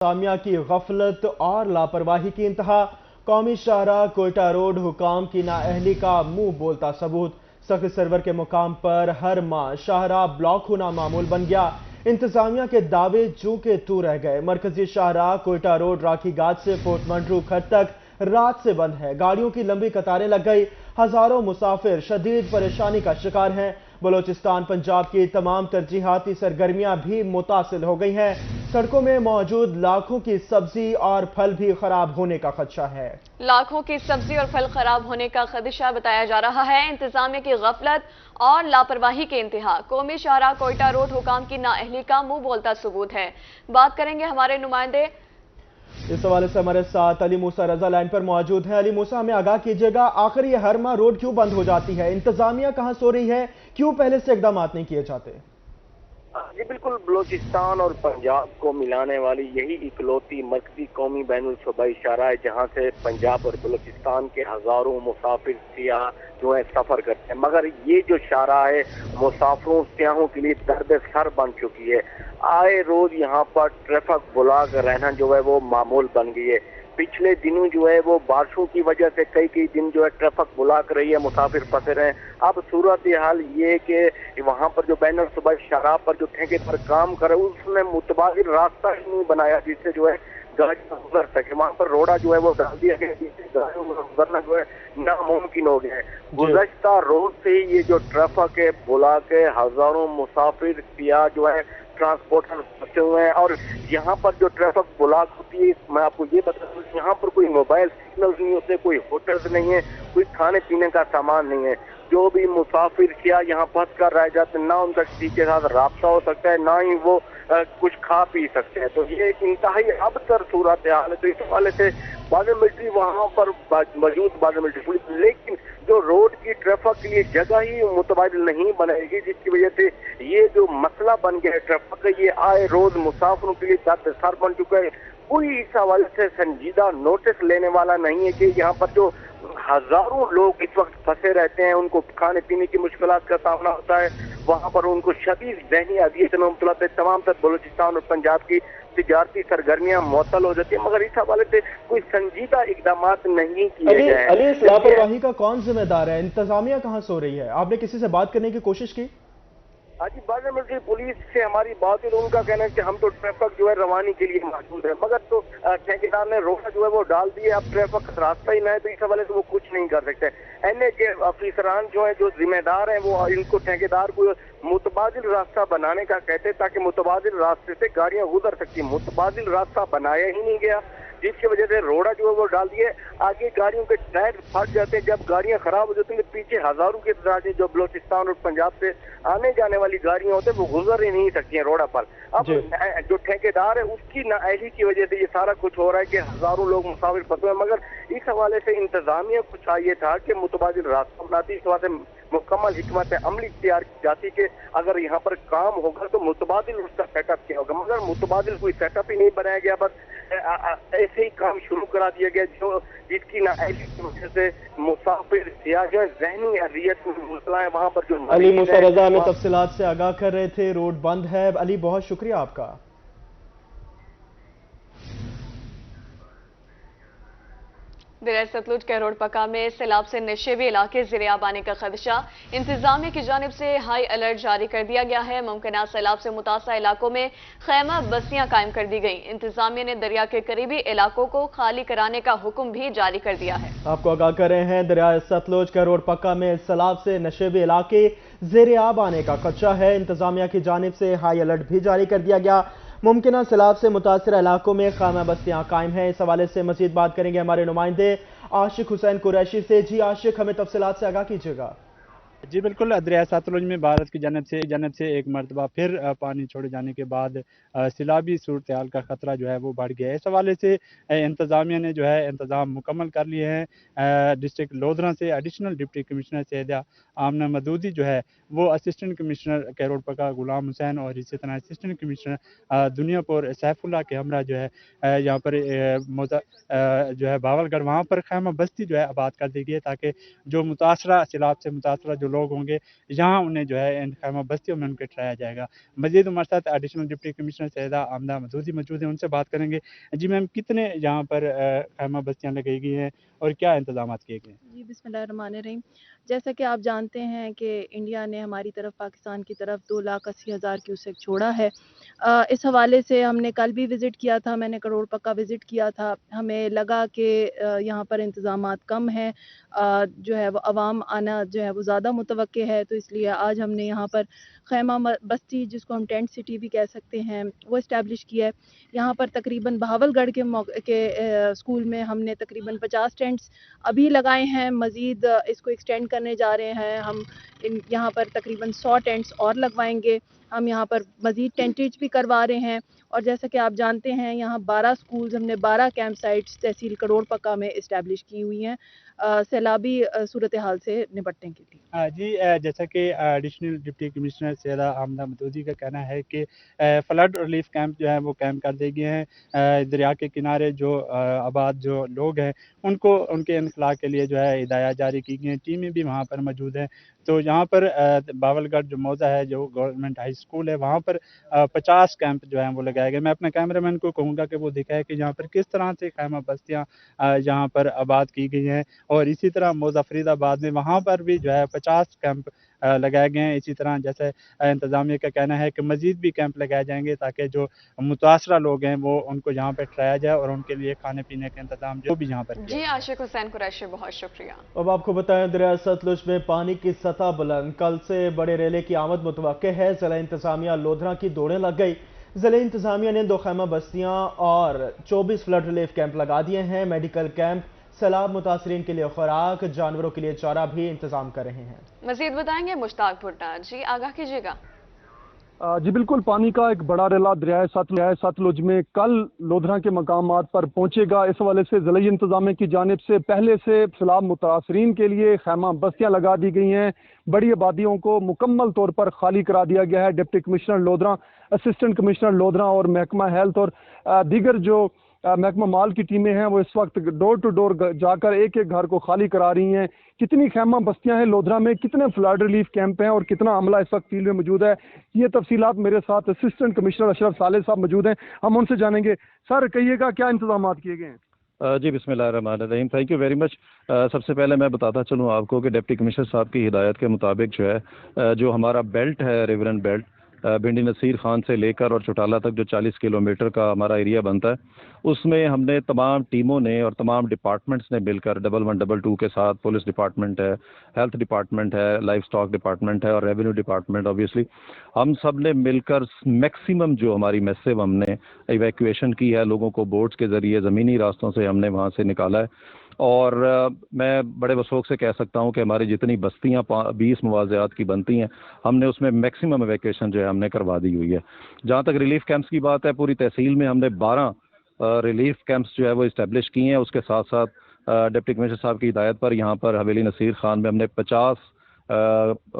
इंतजामिया की गफलत और लापरवाही की इंतहा। कौमी शाहराह कोयटा रोड हुकाम की नाअहली का मुंह बोलता सबूत। सख्त सर्वर के मुकाम पर हर माह शाहराह ब्लॉक होना मामूल बन गया। इंतजामिया के दावे जू के तू रह गए। मरकजी शाहराह कोयटा रोड राखी गाज से फोर्ट मंडरू खट तक रात से बंद है। गाड़ियों की लंबी कतारें लग गई। हजारों मुसाफिर शदीद परेशानी का शिकार हैं। बलोचिस्तान पंजाब की तमाम तरजीहाती सरगर्मियां भी मुतासिल हो गई हैं। सड़कों में मौजूद लाखों की सब्जी और फल भी खराब होने का खदशा है। लाखों की सब्जी और फल खराब होने का खदशा बताया जा रहा है। इंतजामिया की गफलत और लापरवाही के इंतहा। कौमी शाहराह कोयटा रोड हुकाम की नाअहली का मुंह बोलता सबूत है। बात करेंगे हमारे नुमाइंदे। इस हवाले से हमारे साथ अली मूसा रजा लाइन पर मौजूद हैं। अली मूसा, हमें आगाह कीजिएगा, आखिर ये हर माह रोड क्यों बंद हो जाती है? इंतजामिया कहां सो रही है? क्यों पहले से इकदाम नहीं किए जाते? जी बिल्कुल, बलोचिस्तान और पंजाब को मिलाने वाली यही इकलौती मरकजी कौमी बैनुल सूबाई शाहराह है, जहाँ से पंजाब और बलोचिस्तान के हजारों मुसाफिर सियाह जो है सफर करते हैं। मगर ये जो शाहराह है मुसाफिरों सियाहों के लिए दर्द सर बन चुकी है। आए रोज यहाँ पर ट्रैफिक ब्लॉक रहना जो है वो मामूल बन गई है। पिछले दिनों जो है वो बारिशों की वजह से कई दिन जो है ट्रैफिक ब्लॉक रही है, मुसाफिर फंसे रहे हैं। अब सूरत हाल ये कि वहाँ पर जो बैनुल सूबाई शाहराह पर जो ठेके पर काम करे उसने मुतबादिल रास्ता ही नहीं बनाया जिससे जो है गाड़ियां गुजर सके। वहाँ पर रोड़ा जो है वो डाल दिया गया जिससे गाड़ियों में गुजरना जो है नामुमकिन हो गया है। गुज़श्ता रोड से ही ये जो ट्रैफिक है ब्लॉक है, हजारों मुसाफिर सियाह जो है ट्रांसपोर्टर फंसे हुए हैं। और यहाँ पर जो ट्रैफिक ब्लॉक होती है, मैं आपको ये बता दूं, यहाँ पर कोई मोबाइल सिग्नल नहीं होते, कोई होटल्स नहीं है, कोई खाने पीने का सामान नहीं है। जो भी मुसाफिर क्या यहाँ फंस कर रह जाते, ना उनका किसी के साथ राब्ता हो सकता है, ना ही वो कुछ खा पी सकते हैं। तो ये एक इंतहाई अबतर सूरत हाल है। तो इस हवाले से बाज़ मिलिट्री वहाँ पर मौजूद, बाज़ मिलिट्री पुलिस, लेकिन जो रोड की ट्रैफिक के लिए जगह ही मुतबादिल नहीं बनाएगी, जिसकी वजह से ये जो मसला बन गया है ट्रैफिक का, ये आए रोज मुसाफिरों के लिए दर्द सर बन चुका है। कोई इस हवाले से संजीदा नोटिस लेने वाला नहीं है कि यहाँ पर जो हजारों लोग इस वक्त फंसे रहते हैं, उनको खाने पीने की मुश्किलात का सामना होता है, वहाँ पर उनको शदीद ज़हनी अज़ियत में मुब्तला है। तमाम तर बलूचिस्तान और पंजाब की तिजारती सरगर्मियां मुअत्तल हो जाती है, मगर इस हवाले से कोई संजीदा इकदाम नहीं किए गए हैं। अली, इस लापरवाही का कौन जिम्मेदार है? इंतजामिया कहाँ सो रही है? आपने किसी से बात करने की कोशिश की? आज बाज़ मिलिट्री पुलिस से हमारी बात हुई, उनका कहना है कि हम तो ट्रैफिक जो है रवानी के लिए मौजूद है, मगर तो ठेकेदार ने रोड़ा जो है वो डाल दिया। अब ट्रैफिक रास्ता ही ना है, तो इस हवाले से वो कुछ नहीं कर सकते। एनए के अफसरान जो है, जो जिम्मेदार हैं, वो इनको ठेकेदार को मुतबादिल रास्ता बनाने का कहते ताकि मुतबादिल रास्ते से गाड़ियां गुजर सकती। मुतबादिल रास्ता बनाया ही नहीं गया, जिसकी वजह से रोड़ा जो है वो डाल दिए। आगे गाड़ियों के टायर फट जाते हैं, जब गाड़ियां खराब हो जाती हैं पीछे हजारों की तादाद जो बलोचिस्तान और पंजाब से आने जाने वाली गाड़ियां होते हैं वो गुजर ही नहीं सकती हैं रोड़ा पर। अब जो ठेकेदार है उसकी नाअहली की वजह से ये सारा कुछ हो रहा है कि हजारों लोग मुसाफिर फंसे हैं। मगर इस हवाले से इंतजामिया को चाहिए था कि मुतबादिल रास्ता बनाती, इस वजह से मुकम्मल हिकमत अमली इख्तियार की जाती कि अगर यहाँ पर काम होगा तो मुतबादिल उसका सेटअप किया होगा, मगर मुतबादिल कोई सेटअप ही नहीं बनाया गया। बस ऐसे ही काम शुरू करा दिया गया जो जिसकी नाअहली की वजह से मुसाफिर सियाह जो ज़हनी अज़ियत में मुब्तला है। वहाँ पर जो अली मूसा रजा हमें तफसीलात से आगाह कर रहे थे। रोड बंद है। अली, बहुत शुक्रिया आपका। दरिया सतलुज के रोड पक्का में सैलाब से नशेबी इलाके ज़िरियाब आने का खदशा। इंतजामिया की जानिब से हाई अलर्ट जारी कर दिया गया है। मुमकिन सैलाब से मुतासर इलाकों में खैमा बस्तियां कायम कर दी गई। इंतजामिया ने दरिया के करीबी इलाकों को खाली कराने का हुक्म भी जारी कर दिया है। आपको आगाह कर रहे हैं, दरिया सतलुज के रोड पक्का में सैलाब से नशेबी इलाके ज़िरियाब आने का खदशा है। इंतजामिया की जानिब से हाई अलर्ट भी जारी कर दिया गया। मुमकिन सैलाब से मुतासर इलाकों में खामा बस्तियां कायम हैं। इस हवाले से मजीद बात करेंगे हमारे नुमाइंदे आशिक हुसैन कुरैशी से। जी आशिक, हमें तफसीलात से आगाह कीजिएगा। जी बिल्कुल, दरिया सतलुज में भारत की जानब से एक मरतबा फिर पानी छोड़े जाने के बाद सैलाबी सूरत हाल का ख़तरा जो है वो बढ़ गया है। इस हवाले से इंतज़ामिया ने जो है इंतज़ाम मुकम्मल कर लिए हैं। डिस्ट्रिक्ट लोधरा से एडिशनल डिप्टी कमिश्नर सैयदा आमना मदूदी जो है वो असिस्टेंट कमिश्नर कैरोड पका गुलाम हुसैन और इसी तरह असिस्टेंट कमिश्नर दुनियापुर सैफुल्ला के हमरा जो है यहाँ पर जो है बावलगढ़ वहाँ पर खैमा बस्ती जो है आबाद कर दी गई है, ताकि जो मुतासरा सैलाब से मुतासरा जो लोग होंगे यहाँ उन्हें जो है इन खैमा बस्तियों में उनके ठहराया जाएगा। मजीद हमारे साथ additional deputy commissioner Syeda Amda Maududi मौजूद हैं, उनसे बात करेंगे। जी मैम, कितने यहाँ पर खैमा बस्तियाँ लगाई गई हैं और क्या इंतजाम किए गए हैं? जी बिस्मिल्लाहिर्रहमानिर्रहीम। जैसा कि आप जानते हैं कि इंडिया ने हमारी तरफ, पाकिस्तान की तरफ 2,80,000 क्यूसेक छोड़ा है। इस हवाले से हमने कल भी विज़िट किया था, मैंने करोड़ पक्का विज़िट किया था। हमें लगा कि यहाँ पर इंतज़ामात कम हैं, जो है वो अवाम आना जो है वो ज़्यादा मुतवक्के है, तो इसलिए आज हमने यहाँ पर खैमा बस्ती, जिसको हम टेंट सिटी भी कह सकते हैं, वो इस्टेब्लिश किया है। यहाँ पर तकरीबन बहावलगढ़ के स्कूल में हमने तकरीबन 50 टेंट्स अभी लगाए हैं, मज़ीद इसको एक्सटेंड करने जा रहे हैं। हम यहाँ पर तकरीबन 100 टेंट्स और लगवाएंगे। हम यहाँ पर मज़ीद टेंटेज भी करवा रहे हैं। और जैसा कि आप जानते हैं, यहाँ 12 स्कूल्स, हमने 12 कैंप साइट्स तहसील करोड़ पक्का में इस्टेब्लिश की हुई हैं सैलाबी सूरत हाल से निपटने के लिए। जी, जैसा कि additional deputy commissioner Syeda Amda Maududi का कहना है कि फ्लड रिलीफ कैंप जो है वो कैंप कर दिए गए हैं। दरिया के किनारे जो आबाद जो लोग हैं उनको उनके इनखला के लिए जो है हिदायत जारी की गई हैं। टीमें भी वहाँ पर मौजूद हैं। तो यहाँ पर बावलगढ़ जो मौजा है, जो गवर्नमेंट हाई स्कूल है, वहाँ पर 50 कैंप जो हैं वो लगाए गए। मैं अपने कैमरामैन को कहूँगा कि वो दिखाए कि यहाँ पर किस तरह से खैमा बस्तियाँ यहाँ पर आबाद की गई हैं। और इसी तरह मौजा फरीदाबाद में वहाँ पर भी जो है 50 कैंप लगाए गए हैं। इसी तरह जैसे इंतज़ामिया का कहना है कि मज़ीद भी कैंप लगाए जाएंगे ताकि जो मुतासरा लोग हैं वो उनको यहाँ पर ठहराया जाए और उनके लिए खाने पीने का इंतजाम जो भी यहाँ पर जी आशिक हुसैन कुरैशी, बहुत शुक्रिया। अब आपको बताएं, दरिया सतलुज में पानी की सतह बुलंद, कल से बड़े रेले की आमद मुतवक्के है। जिला इंतजामिया लोधरा की दौड़ें लग गई। जिला इंतजामिया ने 2 खैमा बस्तियां और 24 फ्लड रिलीफ कैंप लगा दिए हैं। मेडिकल कैंप, सैलाब मुतासरीन के लिए खुराक, जानवरों के लिए चारा भी इंतजाम कर रहे हैं। मजीद बताएंगे मुश्ताक भुट्टा। जी आगाह कीजिएगा। जी बिल्कुल, पानी का एक बड़ा रेला दरियाए सतलुज में कल लोधरा के मकामात पर पहुंचेगा। इस हवाले से ज़िला इंतजामिया की जानिब से पहले से सैलाब मुतासरीन के लिए खैमा बस्तियां लगा दी गई हैं। बड़ी आबादियों को मुकम्मल तौर पर खाली करा दिया गया है। Deputy commissioner Lodhran, assistant commissioner Lodhran और महकमा हेल्थ और दीगर जो महकमा माल की टीमें हैं वो इस वक्त डोर टू डोर जाकर एक एक घर को खाली करा रही हैं। कितनी खैमा बस्तियां हैं लोधरा में, कितने फ्लड रिलीफ कैंप हैं और कितना अमला इस वक्त फील्ड में मौजूद है, ये तफसीलात मेरे साथ असिस्टेंट कमिश्नर अशरफ साले साहब मौजूद हैं, हम उनसे जानेंगे। सर कहिएगा क्या इंतजाम किए गए हैं? जी बिस्मिल्लाहिर्रहमानिर्रहीम, थैंक यू वेरी मच। सबसे पहले मैं बताता चलूँ आपको कि डिप्टी कमिश्नर साहब की हिदायत के मुताबिक जो है जो हमारा बेल्ट है, रिवरन बेल्ट, भिंडी नसीर खान से लेकर और चौटाला तक जो 40 किलोमीटर का हमारा एरिया बनता है, उसमें हमने तमाम टीमों ने और तमाम डिपार्टमेंट्स ने मिलकर 1122 के साथ पुलिस डिपार्टमेंट है, हेल्थ डिपार्टमेंट है, लाइफ स्टॉक डिपार्टमेंट है और रेवेन्यू डिपार्टमेंट, ऑब्वियसली हम सब ने मिलकर मैक्सिमम जो हमारी मैसिव हमने इवैक्यूएशन की है, लोगों को बोट्स के ज़रिए ज़मीनी रास्तों से हमने वहाँ से निकाला है। और मैं बड़े वसौक से कह सकता हूँ कि हमारी जितनी बस्तियाँ 20 मुवाज़ात की बनती हैं, हमने उसमें मैक्सिमम इवैक्यूएशन जो है हमने करवा दी हुई है। जहाँ तक रिलीफ कैंप्स की बात है, पूरी तहसील में हमने 12 रिलीफ कैंप्स जो है वो इस्टेब्लिश किए हैं। उसके साथ साथ डिप्टी कमिश्नर साहब की हिदायत पर यहाँ पर हवेली नसीर खान में हमने 50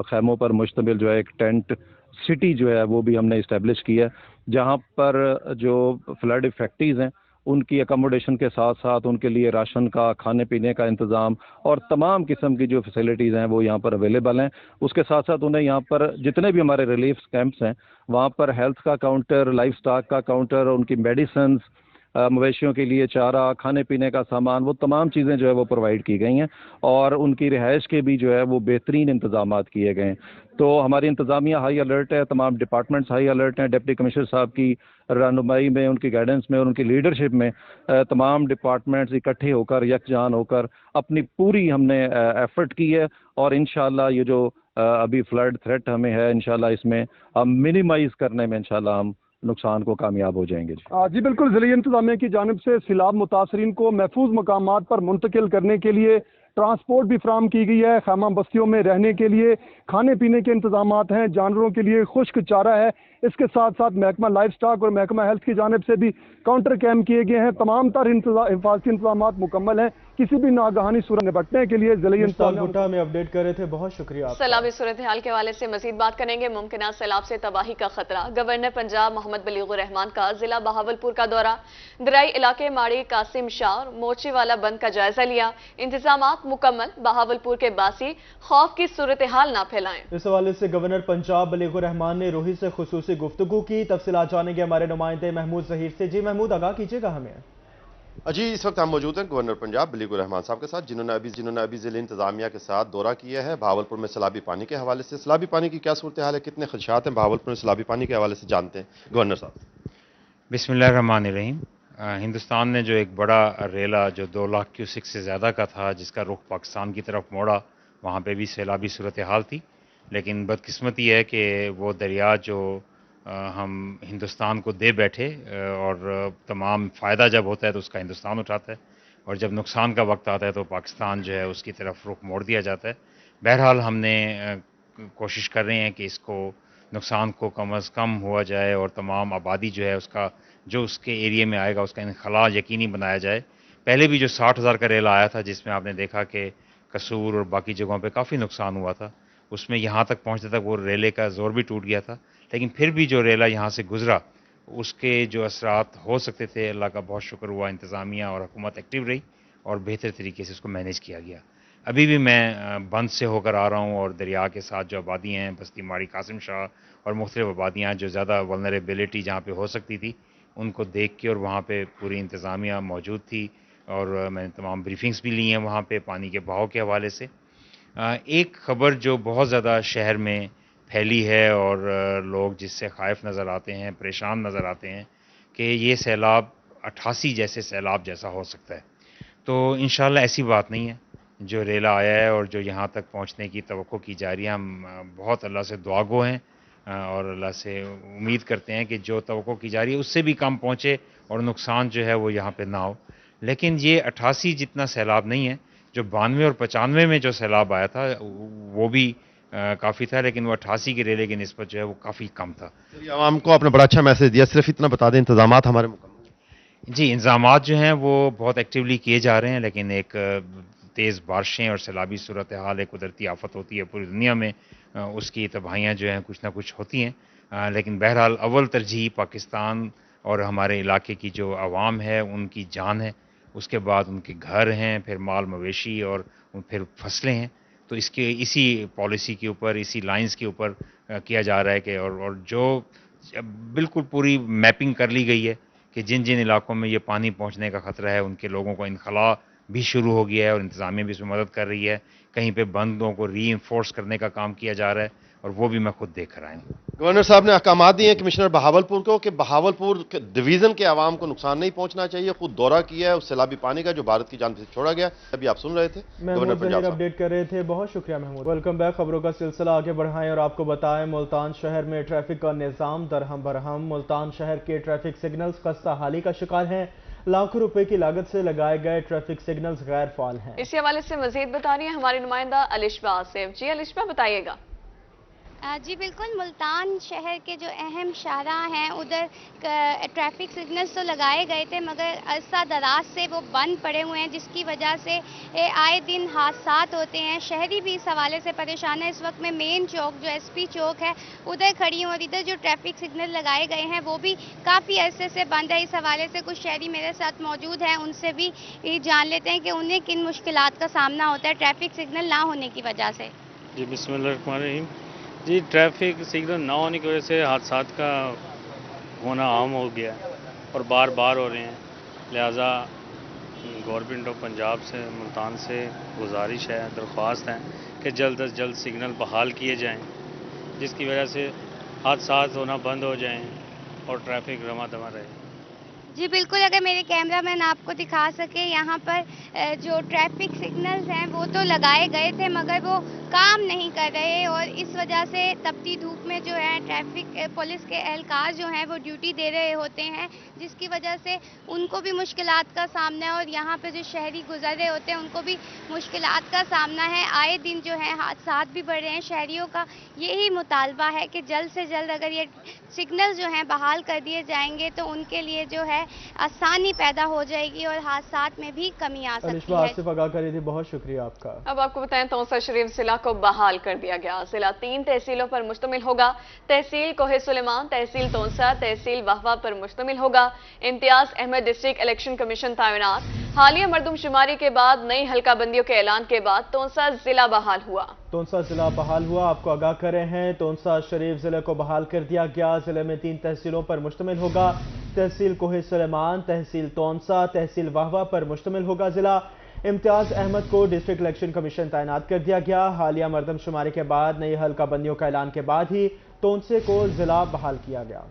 खैमों पर मुश्तमिल जो है एक टेंट सिटी जो है वो भी हमने इस्टेब्लिश की है, जहाँ पर जो फ्लड इफेक्टीज हैं उनकी अकोमोडेशन के साथ साथ उनके लिए राशन का, खाने पीने का इंतज़ाम और तमाम किस्म की जो फैसिलिटीज़ हैं वो यहाँ पर अवेलेबल हैं। उसके साथ साथ उन्हें यहाँ पर जितने भी हमारे रिलीफ कैंप्स हैं वहाँ पर हेल्थ का काउंटर, लाइफ स्टॉक का काउंटर, उनकी मेडिसिन, मवेशियों के लिए चारा, खाने पीने का सामान, वो तमाम चीज़ें जो है वो प्रोवाइड की गई हैं और उनकी रिहाइश के भी जो है वो बेहतरीन इंतजाम किए गए हैं। तो हमारी इंतज़ामिया हाई अलर्ट है, तमाम डिपार्टमेंट्स हाई अलर्ट हैं। डिप्टी कमिश्नर साहब की रहनुमाई में, उनकी गाइडेंस में और उनकी लीडरशिप में तमाम डिपार्टमेंट्स इकट्ठे होकर, यकजान होकर अपनी पूरी हमने एफर्ट की है और इंशाल्लाह ये जो अभी फ्लड थ्रेट हमें है, इंशाल्लाह इसमें हम मिनिमाइज़ करने में इंशाल्लाह हम नुकसान को कामयाब हो जाएंगे। जी बिल्कुल, ज़िला इंतजामिया की जानिब से सैलाब मुतासरीन को महफूज मकामात पर मुंतकिल करने के लिए ट्रांसपोर्ट भी फराम की गई है। खैमा बस्तियों में रहने के लिए खाने पीने के इंतजामात हैं, जानवरों के लिए खुश्क चारा है। इसके साथ साथ महकमा लाइफ स्टॉक और महकमा हेल्थ की जानिब से भी काउंटर कैम्प किए गए हैं। तमाम तर हिफाजती इंतजाम मुकम्मल हैं। किसी भी नागहानी सूरत निपटने के लिए ज़िला इंतजामिया में अपडेट कर रहे थे, बहुत शुक्रिया। सैलाबी सूरत हाल के हवाले से मजीद बात करेंगे। मुमकिन सैलाब से तबाही का खतरा, गवर्नर पंजाब मोहम्मद बलीगुर रहमान का जिला बहावलपुर का दौरा, दराई इलाके माड़ी कासिम शाह और मोची वाला बंद का जायजा लिया। इंतजामात मुकम्मल, बहावलपुर के बासी खौफ की सूरत-ए-हाल ना फैलाएं। इस हवाले से गवर्नर पंजाब बलीगुर रहमान ने रूही से खुसूसी गुफ्तगू की। तफसीलात जानेंगे हमारे नुमाइंदे महमूद जहीर से। जी महमूद, आगाह कीजिएगा हमें। जी, इस वक्त हम मौजूद हैं गवर्नर पंजाब बलीगुर रहमान साहब के साथ, जिन्होंने अभी ज़िले इंतजामिया के साथ दौरा किया है बहावलपुर में सैलाबी पानी के हवाले से। सैलाबी पानी की क्या सूरत हाल है, कितने खदशात हैं बहावलपुर में सैलाबी पानी के हवाले से, जानते हैं गवर्नर साहब। बिस्मिल्लाहिर्रहमानिर्रहीम। हिंदुस्तान ने जो एक बड़ा रेला जो 2 लाख क्यूसिक से ज़्यादा का था, जिसका रुख पाकिस्तान की तरफ मोड़ा, वहाँ पे भी सैलाबी सूरत हाल थी। लेकिन बदकिस्मती है कि वो दरिया जो हम हिंदुस्तान को दे बैठे और तमाम फ़ायदा जब होता है तो उसका हिंदुस्तान उठाता है, और जब नुकसान का वक्त आता है तो पाकिस्तान जो है उसकी तरफ रुख मोड़ दिया जाता है। बहरहाल हमने कोशिश कर रहे हैं कि इसको नुकसान को कम अज़ कम हुआ जाए और तमाम आबादी जो है उसका जो उसके एरिया में आएगा उसका इनखला यकीनी बनाया जाए। पहले भी जो 60,000 का रेला आया था, जिसमें आपने देखा कि कसूर और बाकी जगहों पे काफ़ी नुकसान हुआ था, उसमें यहाँ तक पहुँचने तक वो रेले का ज़ोर भी टूट गया था। लेकिन फिर भी जो रेला यहाँ से गुज़रा उसके जो असरात हो सकते थे, अल्लाह का बहुत शुक्र हुआ, इंतज़ामिया और हुकूमत एक्टिव रही और बेहतर तरीके से इसको मैनेज किया गया। अभी भी मैं बंद से होकर आ रहा हूँ और दरिया के साथ जो आबादी हैं, बस्ती माड़ी, कासिम शाह और मुख्तलिफ आबादियाँ जो ज़्यादा वल्नरेबिलिटी जहाँ पे हो सकती थी, उनको देख के, और वहाँ पे पूरी इंतज़ामिया मौजूद थी और मैंने तमाम ब्रीफिंग्स भी ली हैं वहाँ पे पानी के बहाव के हवाले से। एक ख़बर जो बहुत ज़्यादा शहर में फैली है और लोग जिससे खाइफ नज़र आते हैं, परेशान नज़र आते हैं कि ये सैलाब 88 जैसे सैलाब जैसा हो सकता है, तो इंशाल्लाह ऐसी बात नहीं है। जो रेला आया है और जो यहाँ तक पहुँचने की तवक्को की जा रही है, हम बहुत अल्लाह से दुआगो हैं और अल्लाह से उम्मीद करते हैं कि जो तवक्को की जा रही है उससे भी कम पहुँचे और नुकसान जो है वो यहाँ पे ना हो। लेकिन ये 88 जितना सैलाब नहीं है। जो 92 और 95 में जो सैलाब आया था वो भी काफ़ी था, लेकिन वो 88 के रेले की निस्बत जो है वो काफ़ी कम था। आवाम को आपने बड़ा अच्छा मैसेज दिया। सिर्फ इतना बता दें, इंतजामात हमारे मुकम्मल। जी, इंतजामात जो हैं वो बहुत एक्टिवली किए जा रहे हैं, लेकिन एक तेज़ बारिशें और सैलाबी सूरत हाल एक कुदरती आफत होती है पूरी दुनिया में, उसकी तबाहियाँ जो हैं कुछ ना कुछ होती हैं। लेकिन बहरहाल अव्वल तरजीह पाकिस्तान और हमारे इलाके की जो आवाम है उनकी जान है, उसके बाद उनके घर हैं, फिर माल मवेशी और फिर फसलें हैं। तो इसी पॉलिसी के ऊपर, इसी लाइंस के ऊपर किया जा रहा है कि और जो बिल्कुल पूरी मैपिंग कर ली गई है कि जिन जिन इलाकों में ये पानी पहुंचने का ख़तरा है उनके लोगों को इनखला भी शुरू हो गया है और इंतज़ामिया भी इसमें मदद कर रही है। कहीं पे बंदों को रीइंफोर्स करने का काम किया जा रहा है और वो भी मैं खुद देख कर आया हूँ। गवर्नर साहब ने अहकामात दिए हैं कमिश्नर बहावलपुर को कि बहावलपुर डिवीजन के आवाम को नुकसान नहीं पहुंचना चाहिए। खुद दौरा किया है उस सैलाबी पानी का जो भारत की जानिब से छोड़ा गया। अभी आप सुन रहे थे गवर्नर पंजाब अपडेट कर रहे थे। बहुत शुक्रिया महमूद। Welcome back. खबरों का सिलसिला आगे बढ़ाएं और आपको बताएं, मुल्तान शहर में ट्रैफिक का निज़ाम दरहम बरहम। मुल्तान शहर के ट्रैफिक सिग्नल्स खस्ता हाली का शिकार हैं। लाखों रुपए की लागत से लगाए गए ट्रैफिक सिग्नल्स गैर फाल हैं। इसी हवाले से मजीद बता रही है हमारी नुमाइंदा अलिशबा आसिफ। जी अलिशबा, बताइएगा। जी बिल्कुल, मुल्तान शहर के जो अहम शाहराह हैं उधर ट्रैफिक सिग्नल्स तो लगाए गए थे, मगर अरसा दराज से वो बंद पड़े हुए हैं, जिसकी वजह से आए दिन हादसात होते हैं। शहरी भी इस हवाले से परेशान है। इस वक्त में मेन चौक जो एसपी चौक है उधर खड़ी हूँ और इधर जो ट्रैफिक सिग्नल लगाए गए हैं वो भी काफ़ी अरसे से बंद है। इस हवाले से कुछ शहरी मेरे साथ मौजूद हैं, उनसे भी जान लेते हैं कि उन्हें किन मुश्किलात का सामना होता है ट्रैफिक सिग्नल ना होने की वजह से। जी बिस्मिल्लाहिर्रहमानिर्रहीम। जी, ट्रैफिक सिग्नल ना होने की वजह से हादसात का होना आम हो गया और बार बार हो रहे हैं। लिहाजा गवर्नमेंट ऑफ पंजाब से, मुल्तान से गुजारिश है, दरख्वास्त है कि जल्द अज जल्द सिग्नल बहाल किए जाएं, जिसकी वजह से हादसात होना बंद हो जाएं और ट्रैफिक रमा दमा रहे। जी बिल्कुल, अगर मेरे कैमरामैन आपको दिखा सके, यहाँ पर जो ट्रैफिक सिग्नल्स हैं वो तो लगाए गए थे मगर वो काम नहीं कर रहे और इस वजह से तपती धूप में जो है ट्रैफिक पुलिस के एहलकार जो हैं वो ड्यूटी दे रहे होते हैं, जिसकी वजह से उनको भी मुश्किलात का सामना है और यहाँ पे जो शहरी गुजर रहे होते हैं उनको भी मुश्किलात का सामना है। आए दिन जो है हादसात भी बढ़ रहे हैं। शहरियों का यही मुतालबा है कि जल्द से जल्द अगर ये सिग्नल जो हैं बहाल कर दिए जाएंगे तो उनके लिए जो है आसानी पैदा हो जाएगी और हादसात में भी कमी आ सकती है। आसिफ आगाह कर रही थी, बहुत शुक्रिया आपका। अब आपको बताएं, तौसा शरीफ जिला को बहाल कर दिया गया। जिला 3 तहसीलों पर मुश्तमिल होगा। तहसील कोहे सुलेमान, तहसील तोनसा, तहसील वाहवा पर मुश्तमिल होगा। Imtiaz Ahmed district election commission तैनात। हालिया मरदमशुमारी के बाद नई हल्का बंदियों के ऐलान के बाद तोनसा जिला बहाल हुआ। तोनसा जिला बहाल हुआ। आपको आगाह कर रहे हैं, तोनसा शरीफ जिले को बहाल कर दिया गया। जिले में 3 तहसीलों पर मुश्तमिल होगा। तहसील कोहे सुलेमान, तहसील तोनसा, तहसील वाहवा पर मुश्तमिल होगा जिला। इम्तियाज अहमद को डिस्ट्रिक्ट इलेक्शन कमीशन तैनात कर दिया गया। हालिया मरदमशुमारी के बाद नई हल्का बंदियों का ऐलान के बाद ही तोनसे को जिला बहाल किया गया।